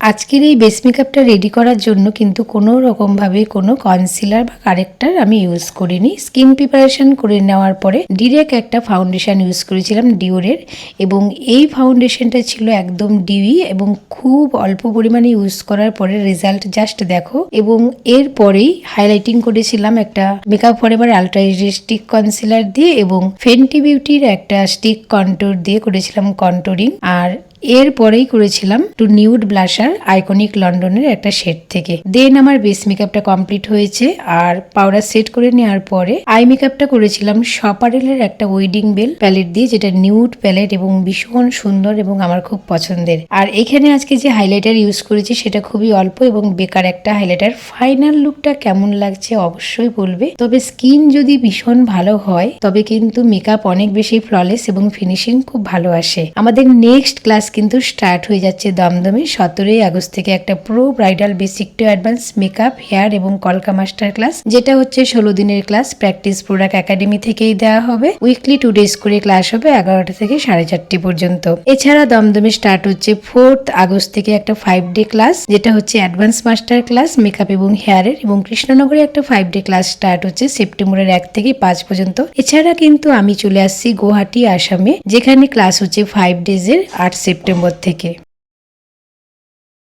আজকের এই বেস মেকআপটা রেডি করার জন্য কিন্তু কোনো রকমভাবে কোনো কনসিলার বা কারেক্টার আমি ইউজ করিনি। স্কিন প্রিপারেশন করে নেওয়ার পরে ডিরেক্ট একটা ফাউন্ডেশন ইউজ করেছিলাম ডিওরের, এবং এই ফাউন্ডেশনটা ছিল একদম ডিউই এবং খুব অল্প পরিমাণে ইউজ করার পরে রেজাল্ট জাস্ট দেখো। এবং এরপরেই হাইলাইটিং করেছিলাম একটা makeup forever ultra stick concealer দিয়ে, এবং ফেন্টি বিউটির একটা স্টিক কন্ট্যুর দিয়ে করেছিলাম কন্ট্যুরিং। আর এরপরেই করেছিলাম টু নিউড ব্লাশার আইকনিক লন্ডনের একটা শেড থেকে। দেন আমার বেস মেকআপটা কমপ্লিট হয়েছে, আর পাউডার সেট করে নেওয়ার পরে আই মেকআপটা করেছিলাম শপারেলের একটা ওয়েডিং বেল প্যালেট দিয়ে, যেটা নিউড প্যালেট এবং ভীষণ সুন্দর এবং আমার খুব পছন্দের। আর এখানে আজকে যে হাইলাইটার ইউজ করেছি সেটা খুবই অল্প এবং বেকার একটা হাইলাইটার। ফাইনাল লুকটা কেমন লাগছে অবশ্যই বলবে। তবে স্কিন যদি ভীষণ ভালো হয় তবে কিন্তু মেকআপ অনেক বেশি ফ্ললেস এবং ফিনিশিং খুব ভালো আসে। আমাদের নেক্সট ক্লাস কিন্তু স্টার্ট হয়ে যাচ্ছে দমদমে 17 আগস্ট থেকে একটা pro bridal basic to advance makeup, hair এবং কলকা মাস্টার ক্লাস, যেটা হচ্ছে 16 দিনের ক্লাস। প্র্যাকটিস প্রোডাক্ট একাডেমি থেকেই দেওয়া হবে। উইকলি 2 ডেজ করে ক্লাস হবে 11টা থেকে 4:30 পর্যন্ত। এছাড়া দমদমে স্টার্ট হচ্ছে 4 আগস্ট থেকে একটা 5 ডে ক্লাস, যেটা হচ্ছে অ্যাডভান্স মাস্টার ক্লাস মেকআপ এবং হেয়ারের, এবং কৃষ্ণনগরে একটা 5 ডে ক্লাস স্টার্ট হচ্ছে সেপ্টেম্বরের 1 থেকে 5 পর্যন্ত। এছাড়া কিন্তু আমি চলে আসছি গুয়াহাটি আসামে, যেখানে ক্লাস হচ্ছে 5 ডেজের 8 সেপ্টেম্বর থেকে।